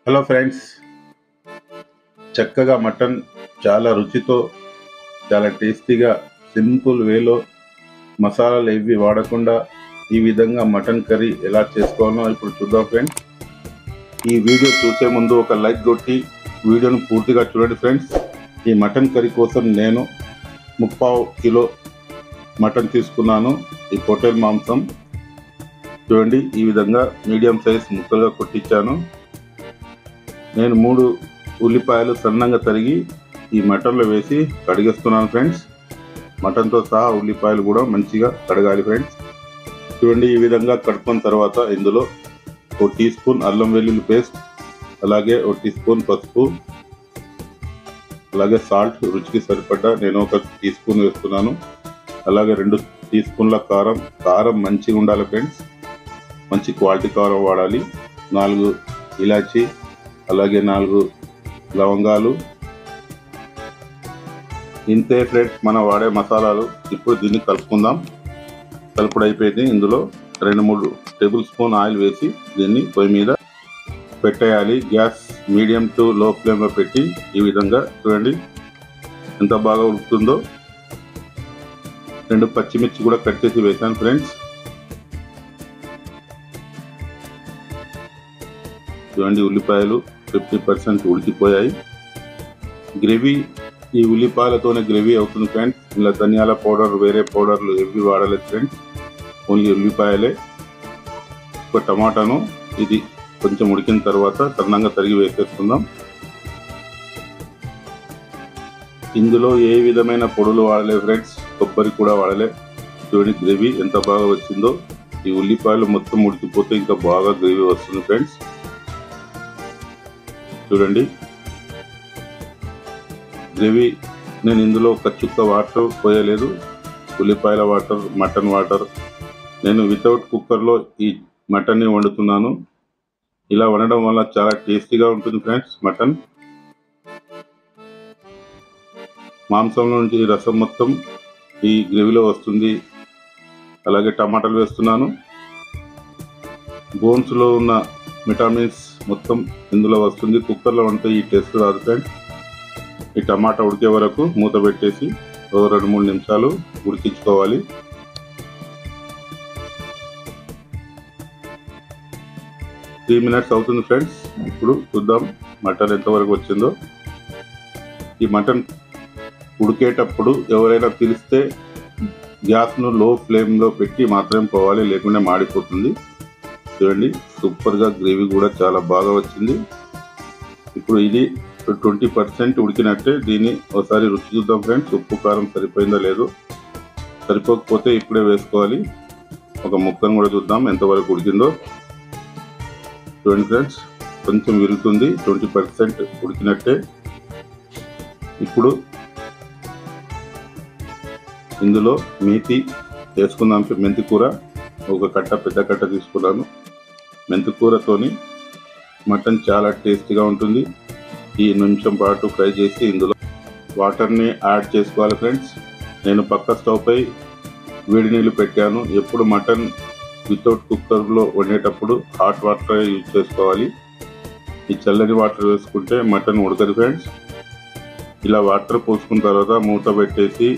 Hello friends, చక్కగా mutton చాలా రుచితో చాలా టేస్టీగా సింపుల్ వేలో మసాలాలు ఏవి వాడకుండా ఈ విధంగా మటన్ కర్రీ ఎలా చేసుకోవాలో ఇప్పుడు చూద్దాం ఫ్రెండ్స్. ఈ వీడియో చూసే ముందు ఒక లైక్ కొట్టి వీడియోను పూర్తిగా చూడండి ఫ్రెండ్స్. ఈ మటన్ కర్రీ కోసం నేను 3/4 కిలో మటన్ తీసుకున్నాను. ఈ పొట్టేల్ మాంసం చూడండి, ఈ విధంగా మీడియం సైజ్ ముక్కలుగా కొట్టించాను. నేను 3 ఉల్లిపాయలు సన్నంగా తరిగి ఈ మటన్లో వేసి కడిగేస్తున్నాను ఫ్రెండ్స్. మటన్తో సహా ఉల్లిపాయలు కూడా మంచిగా కడగాలి ఫ్రెండ్స్. చూడండి, ఈ విధంగా కడుక్కున్న తర్వాత ఇందులో 1 టీ స్పూన్ అల్లం వెల్లుల్లి పేస్ట్, అలాగే 1 టీ స్పూన్ పసుపు, అలాగే సాల్ట్ రుచికి సరిపడ్డా నేను 1 టీ స్పూన్ వేస్తున్నాను. అలాగే 2 టీ స్పూన్ల కారం మంచిగా ఉండాలి ఫ్రెండ్స్, మంచి క్వాలిటీ కారం వాడాలి. 4 ఇలాచి, అలాగే 4 లవంగాలు. ఇంతే ఫ్రెండ్స్ మనం వాడే మసాలాలు. ఇప్పుడు దీన్ని కలుపుకుందాం. కలుపుడు అయిపోయింది. ఇందులో 2-3 టేబుల్ స్పూన్ ఆయిల్ వేసి దీన్ని పొయ్యి మీద పెట్టేయాలి. గ్యాస్ మీడియం టు లో ఫ్లేమ్లో పెట్టి ఈ విధంగా చూడండి ఎంత బాగా ఉడుకుతుందో. 2 పచ్చిమిర్చి కూడా కట్ చేసి వేసాను ఫ్రెండ్స్. చూడండి, ఉల్లిపాయలు 50% ఉడికిపోయాయి. గ్రేవీ ఈ ఉల్లిపాయలతోనే గ్రేవీ అవుతుంది ఫ్రెండ్స్. ఇలా ధనియాల పౌడర్, వేరే పౌడర్లు ఏవి వాడలేదు ఫ్రెండ్స్, ఓన్లీ ఉల్లిపాయలే. ఒక టమాటాను ఇది కొంచెం ఉడికిన తర్వాత సన్నంగా తరిగి వేసేసుకుందాం. ఇందులో ఏ విధమైన పొడులు వాడలేదు ఫ్రెండ్స్, కొబ్బరి కూడా వాడలే. చూడండి గ్రేవీ ఎంత బాగా వచ్చిందో. ఈ ఉల్లిపాయలు మొత్తం ఉడికిపోతే ఇంకా బాగా గ్రేవీ వస్తుంది ఫ్రెండ్స్. చూడండి గ్రేవీ. నేను ఇందులో 1 చుక్క వాటర్ పోయలేదు. ఉల్లిపాయల వాటర్, మటన్ వాటర్. నేను వితౌట్ కుక్కర్లో ఈ మటన్ని వండుతున్నాను. ఇలా వండడం వల్ల చాలా టేస్టీగా ఉంటుంది ఫ్రెండ్స్. మటన్ మాంసం నుంచి రసం మొత్తం ఈ గ్రేవీలో వస్తుంది. అలాగే టమాటాలు వేస్తున్నాను. బోన్స్లో ఉన్న విటమిన్స్ మొత్తం ఇందులో వస్తుంది. కుక్కర్లో వండితే ఈ టేస్ట్ రాదు ఫ్రెండ్స్. ఈ టమాటా ఉడికే వరకు మూత పెట్టేసి 2-3 నిమిషాలు ఉడికించుకోవాలి. త్రీ మినిట్స్ అవుతుంది ఫ్రెండ్స్. ఇప్పుడు చూద్దాం మటన్ ఎంతవరకు వచ్చిందో. ఈ మటన్ ఉడికేటప్పుడు ఎవరైనా పిలిస్తే గ్యాస్ను లో ఫ్లేమ్లో పెట్టి మాత్రమే పోవాలి, లేకుంటే మాడిపోతుంది. చూడండి సూపర్గా గ్రేవీ కూడా చాలా బాగా వచ్చింది. ఇప్పుడు ఇది 20% ఉడికినట్టే. దీన్ని ఒకసారి రుచి చూద్దాం ఫ్రెండ్స్. ఉప్పు కారం సరిపోయిందో లేదో. సరిపోకపోతే ఇప్పుడే వేసుకోవాలి. ఒక ముక్కను కూడా చూద్దాం ఎంతవరకు ఉడికిందో. చూడండి ఫ్రెండ్స్, కొంచెం విరుగుతుంది. 20% ఉడికినట్టే. ఇప్పుడు ఇందులో మేతి వేసుకుందాం. మెంతి కూర ఒక పెద్ద కట్ట తీసుకున్నాను. మెంతి కూరతోని మటన్ చాలా టేస్టీగా ఉంటుంది. ఈ నిమిషం పాటు ఫ్రై చేసి ఇందులో వాటర్ని యాడ్ చేసుకోవాలి ఫ్రెండ్స్. నేను పక్క స్టవ్ పై వేడి నీళ్ళు పెట్టాను. ఎప్పుడు మటన్ వితౌట్ కుక్కర్లో వండేటప్పుడు హాట్ వాటర్ యూజ్ చేసుకోవాలి. ఈ చల్లని వాటర్ వేసుకుంటే మటన్ ఉడకదు ఫ్రెండ్స్. ఇలా వాటర్ పోసుకున్న తర్వాత మూత పెట్టేసి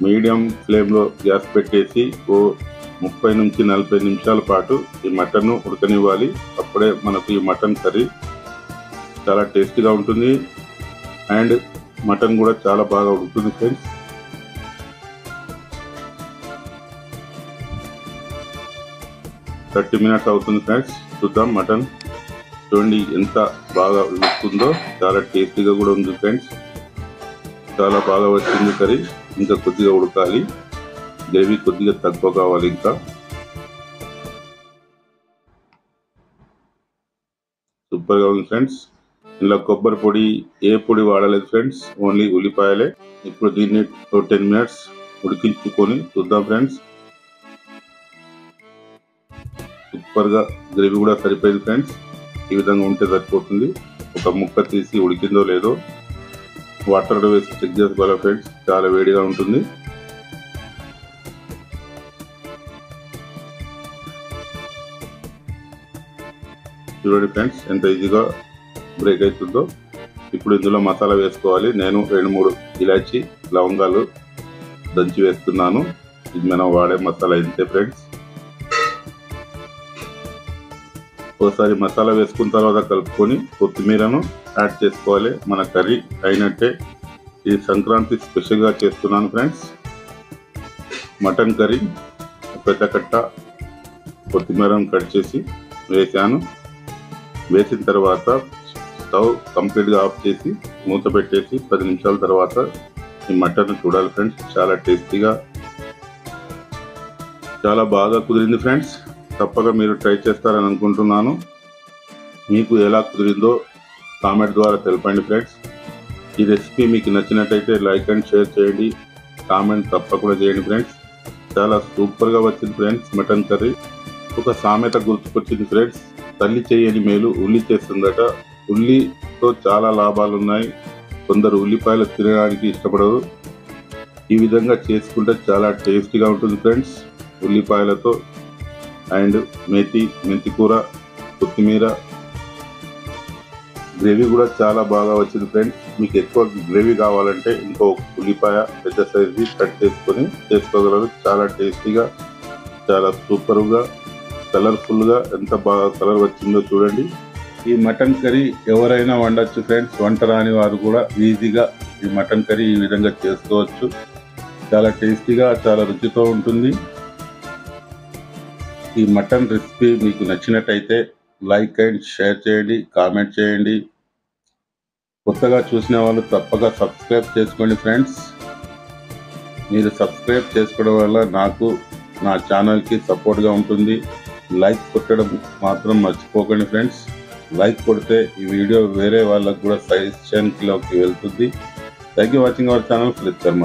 మీడియం ఫ్లేమ్లో గ్యాస్ పెట్టేసి 30-40 నిమిషాల పాటు ఈ మటన్ ఉడకనివ్వాలి. అప్పుడే మనకు ఈ మటన్ కర్రీ చాలా టేస్టీగా ఉంటుంది. అండ్ మటన్ కూడా చాలా బాగా ఉడుకుతుంది ఫ్రెండ్స్. థర్టీ మినిట్స్ అవుతుంది ఫ్రెండ్స్. చూద్దాం మటన్. చూడండి ఎంత బాగా ఉడుకుతుందో. చాలా టేస్టీగా కూడా ఉంది ఫ్రెండ్స్. చాలా బాగా వచ్చింది కర్రీ. ఇంకా కొద్దిగా ఉడకాలి. గ్రేవీ కొద్దిగా తక్కువ కావాలి. ఇంకా సూపర్గా ఉంది ఫ్రెండ్స్. ఇలా కొబ్బరి పొడి ఏ పొడి వాడలేదు ఫ్రెండ్స్, ఓన్లీ ఉల్లిపాయలే. ఇప్పుడు దీన్ని 10 మినిట్స్ ఉడికించుకొని చూద్దాం ఫ్రెండ్స్. సూపర్గా గ్రేవీ కూడా సరిపోయింది ఫ్రెండ్స్. ఈ విధంగా ఉంటే సరిపోతుంది. ఒక ముక్క తీసి ఉడికిందో లేదో వాటర్ వేసి చెక్ చేసుకోవాలి ఫ్రెండ్స్. చాలా వేడిగా ఉంటుంది. చూడండి ఫ్రెండ్స్ ఎంత ఈజీగా బ్రేక్ అవుతుందో ఇప్పుడు ఇందులో మసాలా వేసుకోవాలి. నేను 2-3 ఇలాచి లవంగాలు దంచి వేస్తున్నాను. ఇది మనం వాడే మసాలా ఇంతే ఫ్రెండ్స్. ఒకసారి మసాలా వేసుకున్న తర్వాత కలుపుకొని కొత్తిమీరను యాడ్ చేసుకోవాలి. మన కర్రీ అయినట్టే. ఇది సంక్రాంతి స్పెషల్గా చేస్తున్నాను ఫ్రెండ్స్. మటన్ కర్రీ పెద్ద కట్ట కొత్తిమీరను కట్ చేసి వేసాను. వేసిన తర్వాత స్టవ్ కంప్లీట్గా ఆఫ్ చేసి మూత పెట్టేసి 10 నిమిషాల తర్వాత ఈ మటన్ చూడాలి ఫ్రెండ్స్. చాలా టేస్టీగా చాలా బాగా కుదిరింది ఫ్రెండ్స్. తప్పక మీరు ట్రై చేస్తారని అనుకుంటున్నాను. మీకు ఎలా కుదిరిందో కామెంట్ ద్వారా తెలపండి ఫ్రెండ్స్. ఈ రెసిపీ మీకు నచ్చినట్టయితే లైక్ అండ్ షేర్ చేయండి. కామెంట్ తప్పకుండా చేయండి ఫ్రెండ్స్. చాలా సూపర్గా వచ్చింది ఫ్రెండ్స్ మటన్ కర్రీ. ఒక సామెత గుర్తుకొచ్చింది ఫ్రెండ్స్. తల్లి చేయని మేలు ఉల్లి చేస్తుందట. ఉల్లితో చాలా లాభాలు ఉన్నాయి. కొందరు ఉల్లిపాయలు తినడానికి ఇష్టపడరు. ఈ విధంగా చేసుకుంటే చాలా టేస్టీగా ఉంటుంది ఫ్రెండ్స్. ఉల్లిపాయలతో అండ్ మెంతి కూర, కొత్తిమీర గ్రేవీ కూడా చాలా బాగా వచ్చింది ఫ్రెండ్స్. మీకు ఎక్కువ గ్రేవీ కావాలంటే ఇంకో ఉల్లిపాయ పెద్ద సైజు కట్ చేసుకొని చేసుకోగలరు. చాలా టేస్టీగా చాలా సూపర్గా కలర్ఫుల్గా ఎంత బాగా కలర్ వచ్చిందో చూడండి. ఈ మటన్ కర్రీ ఎవరైనా వండొచ్చు ఫ్రెండ్స్. వంట రాని వారు కూడా ఈజీగా ఈ మటన్ కర్రీ ఈ విధంగా చేసుకోవచ్చు. చాలా టేస్టీగా చాలా రుచితో ఉంటుంది. ఈ మటన్ రెసిపీ మీకు నచ్చినట్టయితే లైక్ అండ్ షేర్ చేయండి, కామెంట్ చేయండి. కొత్తగా చూసిన వాళ్ళు తప్పక సబ్స్క్రైబ్ చేసుకోండి ఫ్రెండ్స్. మీరు సబ్స్క్రైబ్ చేసుకోవడం వల్ల నాకు నా ఛానల్కి సపోర్ట్గా ఉంటుంది. లైక్ కొట్టడం మాత్రం మర్చిపోకండి ఫ్రెండ్స్. లైక్ కొడితే ఈ వీడియో వేరే వాళ్ళకు కూడా సజెషన్లోకి వెళ్తుంది. Thank you watching our channel. Flip Sharma.